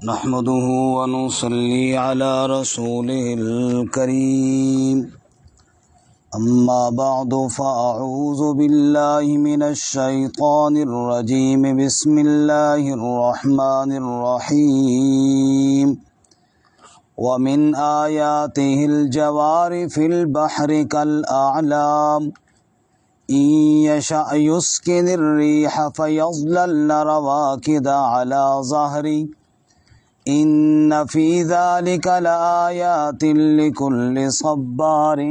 نحمده ونصلي على رسوله الكريم أما بعد فأعوذ بالله من الشيطان الرجيم بسم الله الرحمن الرحيم ومن آياته الجوار في البحر كالأعلام إن يشأ يسكن الريح فيظللن رواكد على ظهره إن في ذلك لآيات لكل صبار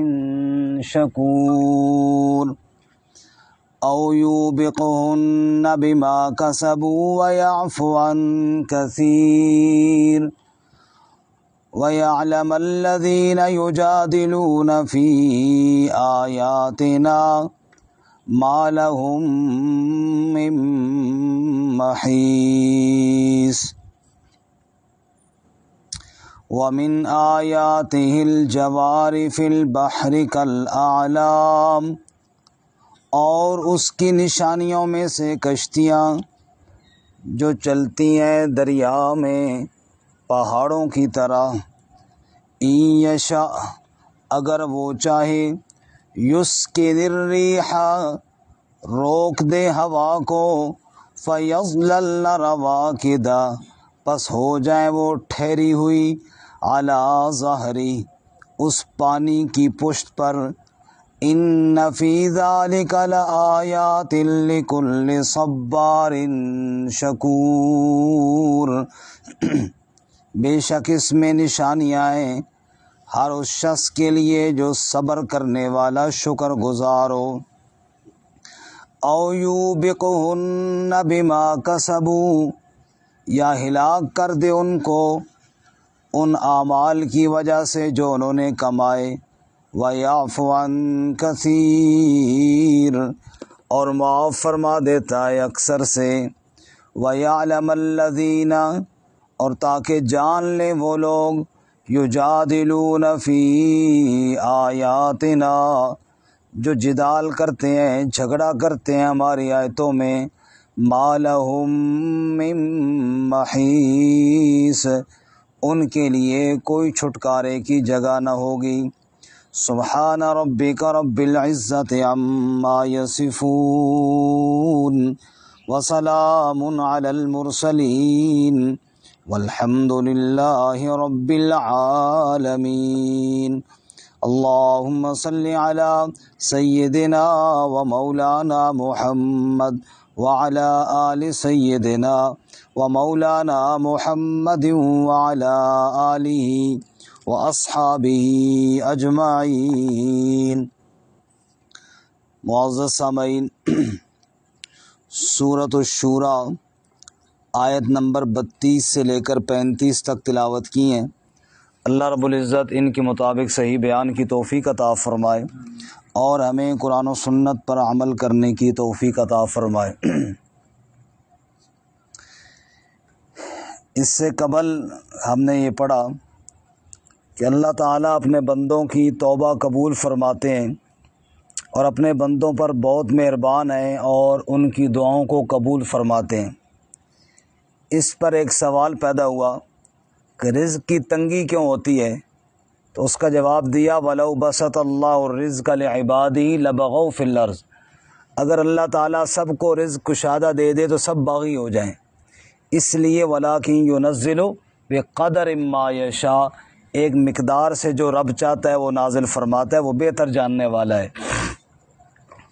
شكور أو يوبقهن بما كسبوا ويعفو عن كثير ويعلم الذين يجادلون في آياتنا ما لهم من محيص ومن آیاته الجوار فی البحر کالأعلام، اور اس کی نشانیوں میں سے کشتیاں جو چلتی ہیں دریا میں پہاڑوں کی طرح۔ ان یشاء، اگر وہ چاہے، یسکن الریح، روک دے ہوا کو، فیظللن رواکدا، پس ہو جائیں وہ ٹھہری ہوئی، علی ظہری، اس پانی کی پشت پر۔ ان فی ذلک لآیات لکل صبار شکور، بے شک اس میں نشانیاں ہیں ہر اس شخص کے لیے جو صبر کرنے والا شکر گزار ہو۔ او یوبقہن بما کسبوا، یا ہلاک کر دے ان کو ان اعمال کی وجہ سے جو انہوں نے کمائے۔ وَيَعْفُ عَنْ كَثِيرٍ، اور معاف فرما دیتا ہے اکثر سے۔ وَيَعْلَمَ الَّذِينَ، اور تاکہ جان لے وہ لوگ، يُجَادِلُونَ فِي آیاتنا، جو جدال کرتے ہیں، جھگڑا کرتے ہیں ہماری آیتوں میں، ما لهم من محیص، ان کے لیے کوئی چھٹکارے کی جگہ نہ ہوگی۔ سبحان ربک رب العزت عما یصفون وسلام علی المرسلین والحمد للہ رب العالمین۔ اللہم صل علی سیدنا و مولانا محمد وعلى آل سيدنا ومولانا محمد وعلى آله وأصحابه أجمعين۔ معزز سامعین، سورۃ الشورى آیت نمبر 32 سے لے کر 35 تک تلاوت کی ہیں۔ اللہ رب العزت ان کے مطابق صحیح بیان کی توفیق عطا فرمائے اور ہمیں قرآن و سنت پر عمل کرنے کی توفیق عطا فرمائے۔ اس سے قبل ہم نے یہ پڑھا کہ اللہ تعالیٰ اپنے بندوں کی توبہ قبول فرماتے ہیں اور اپنے بندوں پر بہت مہربان ہیں اور ان کی دعاؤں کو قبول فرماتے ہیں۔ اس پر ایک سوال پیدا ہوا کہ رزق کی تنگی کیوں ہوتی ہے؟ تو اس کا جواب دیا، وَلَوْ بَسَطَ اللَّهُ الرِّزْقَ لِعِبَادِهِ لَبَغَوْا فِي الْأَرْضِ، اگر اللہ تعالیٰ سب کو رزق کشادہ دے دے تو سب باغی ہو جائیں، اس لیے وَلَٰكِن يُنَزِّلُ بِقَدْرٍ مَّا يَشَاءُ، ایک مقدار سے جو رب چاہتا ہے وہ نازل فرماتا ہے، وہ بہتر جاننے والا ہے۔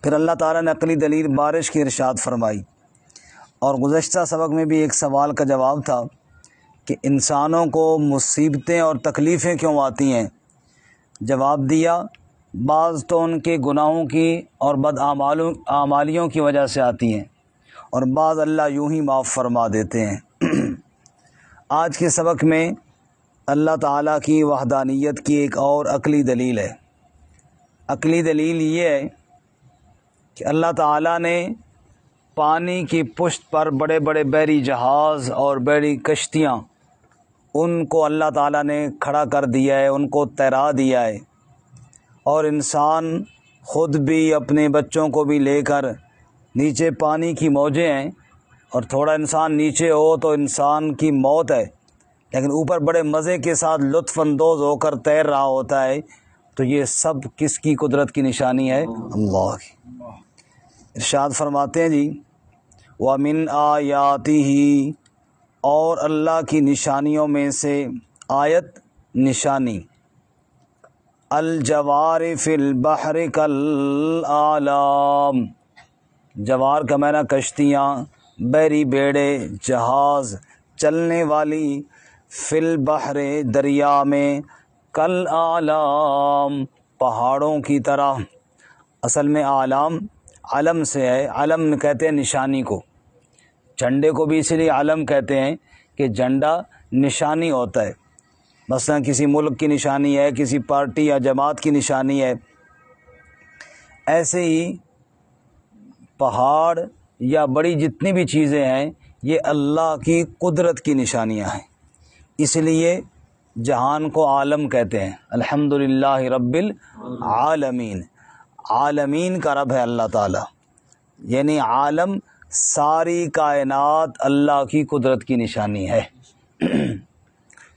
پھر اللہ تعالیٰ نے عقلی دلیل بارش کی ارشاد فرمائی، اور گزشتہ سبق میں بھی ایک سوال کا جواب تھا کہ انسانوں کو مصیبتیں اور تکلیفیں کیوں آتی ہیں؟ جواب دیا، بعض تو ان کے گناہوں کی اور اعمالیوں کی وجہ سے آتی ہیں، اور بعض اللہ یوں ہی معاف فرما دیتے ہیں۔ آج کے سبق میں اللہ تعالیٰ کی وحدانیت کی ایک اور عقلی دلیل ہے۔ عقلی دلیل یہ ہے کہ اللہ تعالیٰ نے پانی کی پشت پر بڑے بڑے بحری جہاز اور بحری کشتیاں، ان کو اللہ تعالیٰ نے کھڑا کر دیا ہے، ان کو تیرا دیا ہے، اور انسان خود بھی اپنے بچوں کو بھی لے کر نیچے پانی کی موجیں ہیں اور تھوڑا انسان نیچے ہو تو انسان کی موت ہے، لیکن اوپر بڑے مزے کے ساتھ لطف اندوز ہو کر تیر رہا ہوتا ہے، تو یہ سب کس کی قدرت کی نشانی ہے؟ اللہ کی۔ ارشاد فرماتے ہیں جی وَمِنْ آیَاتِهِ، اور اللہ کی نشانیوں میں سے آیت نشانی، الجوار فی البحر کالآلام، جوار کا معنی کشتیاں، بحری بیڑے، جہاز، چلنے والی، فی البحر دریا میں، کالآلام پہاڑوں کی طرح۔ اصل میں آلام علم سے ہے، علم کہتے ہیں نشانی کو، جھنڈے کو بھی اسی لیے علم کہتے ہیں کہ جھنڈا نشانی ہوتا ہے، مثلا کسی ملک کی نشانی ہے، کسی پارٹی یا جماعت کی نشانی ہے۔ ایسے ہی پہاڑ یا بڑی جتنی بھی چیزیں ہیں یہ اللہ کی قدرت کی نشانیاں ہیں، اس لیے جہان کو عالم کہتے ہیں۔ الحمدللہ رب العالمین، عالمین کا رب ہے اللہ تعالی، یعنی عالم ساری کائنات اللہ کی قدرت کی نشانی ہے۔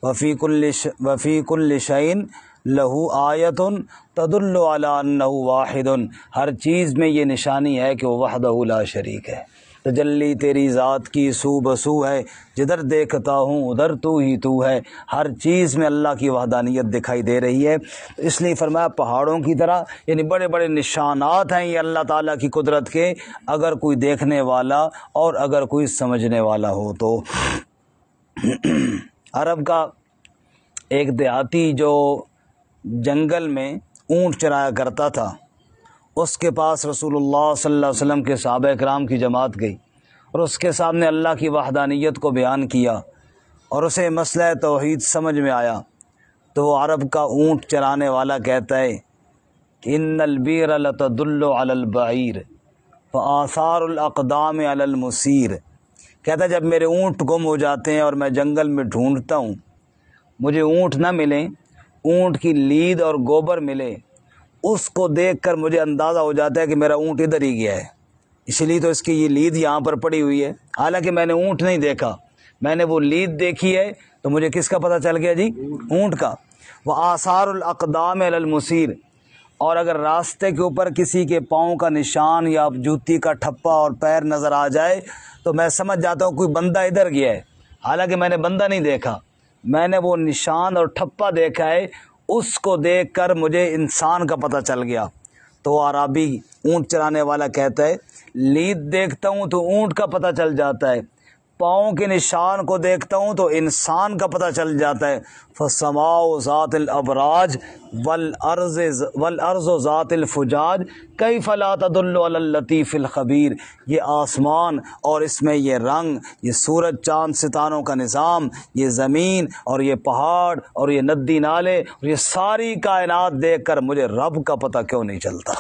وفی کل شیء لہ آیۃ تدل علی انہ واحد، ہر چیز میں یہ نشانی ہے کہ وہ وحدہ لا شریک ہے۔ تجلی تیری ذات کی سو بسو ہے، جدھر دیکھتا ہوں ادھر تو ہی تو ہے، ہر چیز میں اللہ کی وحدانیت دکھائی دے رہی ہے۔ تو اس لیے فرمایا پہاڑوں کی طرح، یعنی بڑے بڑے نشانات ہیں یہ اللہ تعالیٰ کی قدرت کے، اگر کوئی دیکھنے والا اور اگر کوئی سمجھنے والا ہو تو۔ عرب کا ایک دیہاتی جو جنگل میں اونٹ چرایا کرتا تھا، اس کے پاس رسول اللہ صلی اللہ علیہ وسلم کے صحابہ کرام کی جماعت گئی اور اس کے سامنے اللہ کی وحدانیت کو بیان کیا اور اسے مسئلہ توحید سمجھ میں آیا، تو وہ عرب کا اونٹ چرانے والا کہتا ہے کہ ان البیر لتدل علی البعیر فآثار الاقدام علی المسیر، کہتا ہے جب میرے اونٹ گم ہو جاتے ہیں اور میں جنگل میں ڈھونڈتا ہوں، مجھے اونٹ نہ ملیں، اونٹ کی لید اور گوبر ملے، اس کو دیکھ کر مجھے اندازہ ہو جاتا ہے کہ میرا اونٹ ادھر ہی گیا ہے، اس لیے تو اس کی یہ لید یہاں پر پڑی ہوئی ہے، حالانکہ میں نے اونٹ نہیں دیکھا، میں نے وہ لید دیکھی ہے، تو مجھے کس کا پتہ چل گیا جی؟ اونٹ کا۔ وآثار الاقدام علی المسیر، اور اگر راستے کے اوپر کسی کے پاؤں کا نشان یا جوتی کا ٹھپا اور پیر نظر آ جائے تو میں سمجھ جاتا ہوں کوئی بندہ ادھر گیا ہے، حالانکہ میں نے بندہ نہیں دیکھا، میں نے وہ نشان اور ٹھپا دیکھا ہے، اس کو دیکھ کر مجھے انسان کا پتہ چل گیا۔ تو عربی اونٹ چرانے والا کہتا ہے لید دیکھتا ہوں تو اونٹ کا پتہ چل جاتا ہے، پاؤں کے نشان کو دیکھتا ہوں تو انسان کا پتہ چل جاتا ہے۔ فالسماء ذات الابراج والارض ذات الفجاج کیف لا تدل علی اللطیف الخبیر، یہ آسمان اور اس میں یہ رنگ، یہ سورج چاند ستاروں کا نظام، یہ زمین اور یہ پہاڑ اور یہ ندی نالے اور یہ ساری کائنات دیکھ کر مجھے رب کا پتہ کیوں نہیں چلتا؟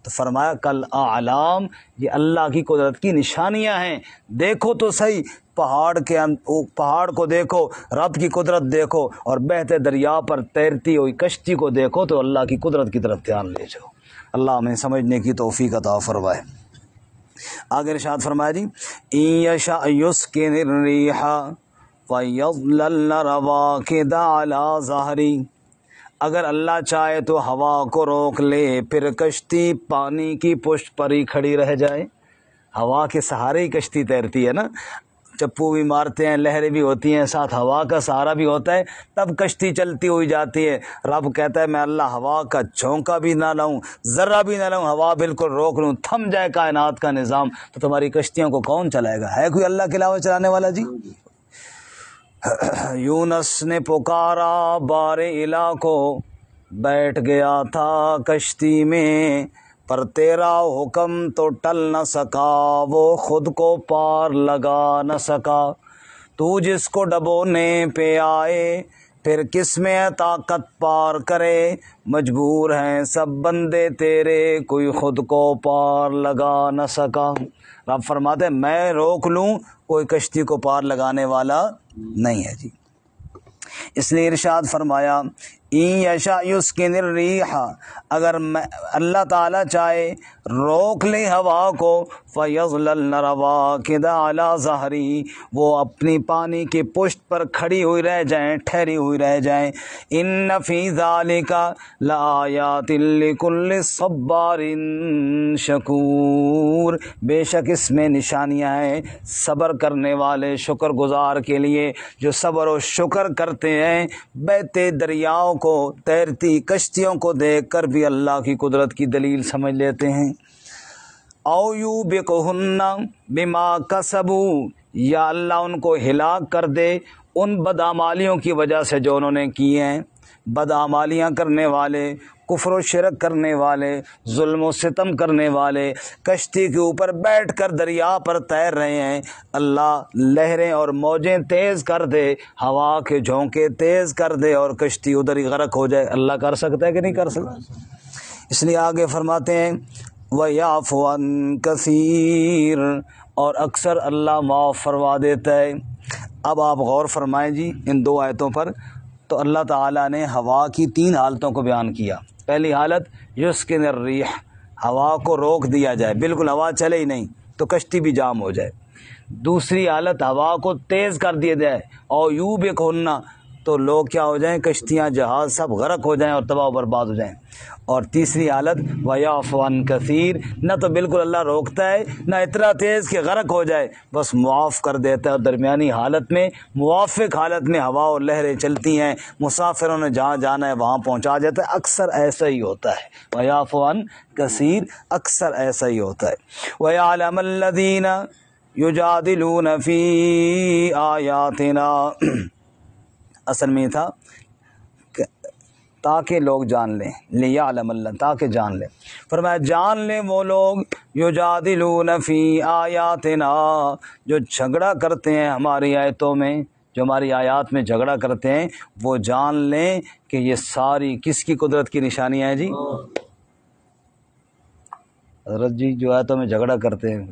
تو فرمایا کل اعلام، یہ اللہ کی قدرت کی نشانیاں ہیں، دیکھو تو صحیح، پہاڑ کو دیکھو، رب کی قدرت دیکھو، اور بہتے دریا پر تیرتی ہوئی کشتی کو دیکھو تو اللہ کی قدرت کی طرف دھیان لے جاؤ۔ اللہ ہمیں سمجھنے کی توفیق عطا فرمائے۔ آگے ارشاد فرمایا جی ان یشاء یسکن الریح فیظللن رواکد علی ظہری، اگر اللہ چاہے تو ہوا کو روک لے، پھر کشتی پانی کی پشت پر ہی کھڑی رہ جائے۔ ہوا کے سہارے ہی کشتی تیرتی ہے نا، چپو بھی مارتے ہیں، لہریں بھی ہوتی ہیں، ساتھ ہوا کا سہارا بھی ہوتا ہے، تب کشتی چلتی ہوئی جاتی ہے۔ رب کہتا ہے میں اللہ ہوا کا جھونکا بھی نہ لاؤں، ذرہ بھی نہ لاؤں، ہوا بالکل روک لوں، تھم جائے کائنات کا نظام، تو تمہاری کشتیوں کو کون چلائے گا؟ ہے کوئی اللہ کے علاوہ چلانے والا جی؟ یونس نے پکارا بار الہ کو، بیٹھ گیا تھا کشتی میں، پر تیرا حکم تو ٹل نہ سکا، وہ خود کو پار لگا نہ سکا۔ تو جس کو ڈبونے پہ آئے، پھر کس میں طاقت پار کرے، مجبور ہیں سب بندے تیرے، کوئی خود کو پار لگا نہ سکا۔ رب فرماتے میں روک لوں، کوئی کشتی کو پار لگانے والا نہیں ہے جی۔ اس لیے ارشاد فرمایا این یشاء یسکن الریح، اگر اللہ تعالیٰ چاہے روک لے ہوا کو، فیظللن رواکد علی ظہری، وہ اپنی پانی کی پشت پر کھڑی ہوئی رہ جائیں، ٹھہری ہوئی رہ جائیں۔ ان فی ذالک لآیات لکل صبار شکور، بے شک اس میں نشانیاں ہیں صبر کرنے والے، شکر گزار کے لیے، جو صبر و شکر کرتے ہیں، بہتے دریاؤں کو، تیرتی کشتیوں کو دیکھ کر بھی اللہ کی قدرت کی دلیل سمجھ لیتے ہیں۔ او یوبقہن بما کسبوا، یا اللہ ان کو ہلاک کر دے ان بدعمالیوں کی وجہ سے جو انہوں نے کی ہیں۔ بدعمالیاں کرنے والے، کفر و شرک کرنے والے، ظلم و ستم کرنے والے، کشتی کے اوپر بیٹھ کر دریا پر تیر رہے ہیں، اللہ لہریں اور موجیں تیز کر دے، ہوا کے جھونکے تیز کر دے اور کشتی ادھر ہی غرق ہو جائے، اللہ کر سکتا ہے کہ نہیں کر سکتا؟ اس لیے آگے فرماتے ہیں وَيَعْفُ عَنْ كَثِيرٍ، اور اکثر اللہ معاف فرما دیتا ہے۔ اب آپ غور فرمائیں جی ان دو آیتوں پر، تو اللہ تعالیٰ نے ہوا کی 3 حالتوں کو بیان کیا۔ پہلی حالت یسکن الریح، ہوا کو روک دیا جائے، بالکل ہوا چلے ہی نہیں تو کشتی بھی جام ہو جائے۔ دوسری حالت ہوا کو تیز کر دیا جائے، اور یوبقہن، تو لوگ کیا ہو جائیں، کشتیاں جہاز سب غرق ہو جائیں اور تباہ و برباد ہو جائیں۔ اور تیسری حالت وَيَعْفُ عَنْ كَثِيرٍ، نہ تو بالکل اللہ روکتا ہے، نہ اتنا تیز کہ غرق ہو جائے، بس معاف کر دیتا ہے۔ درمیانی حالت میں، موافق حالت میں ہوا اور لہریں چلتی ہیں، مسافروں نے جہاں جانا ہے وہاں پہنچا جاتا ہے۔ اکثر ایسا ہی ہوتا ہے، وَيَعْفُ عَنْ كَثِيرٍ، اکثر ایسا ہی ہوتا ہے۔ وَيَعْلَمَ الَّذِينَ يُجَادِلُونَ فِي آيَاتِنَا، اصل میں تھا تاکہ لوگ جان لیں، لیعلم اللہ، تاکہ جان لیں، فرمایا جان لیں وہ لوگ یجادلون فی آیاتنا، جو جھگڑا کرتے ہیں ہماری آیتوں میں، جو ہماری آیات میں جھگڑا کرتے ہیں، وہ جان لیں کہ یہ ساری کس کی قدرت کی نشانیاں ہیں جی؟ حضرت جی جو آیتوں میں جھگڑا کرتے ہیں،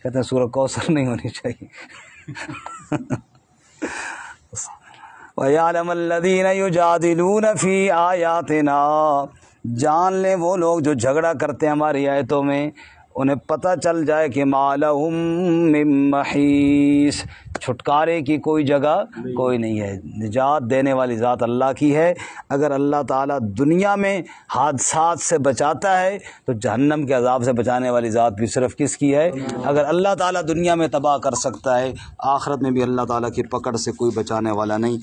کہتے ہیں سورہ کوثر نہیں ہونی چاہیے۔ وَيَعْلَمَ الَّذِينَ يُجَادِلُونَ فِي آيَاتِنَا، جان لیں وہ لوگ جو جھگڑا کرتے ہیں ہماری آیتوں میں، انہیں پتہ چل جائے کہ مَا لَهُم مِّن مَّحِيصٍ، چھٹکارے کی کوئی جگہ کوئی نہیں ہے۔ نجات دینے والی ذات اللہ کی ہے۔ اگر اللہ تعالیٰ دنیا میں حادثات سے بچاتا ہے تو جہنم کے عذاب سے بچانے والی ذات بھی صرف کس کی ہے؟ اگر اللہ تعالیٰ دنیا میں تباہ کر سکتا ہے، آخرت میں بھی اللہ تعالیٰ کی پکڑ سے کوئی بچانے والا نہیں۔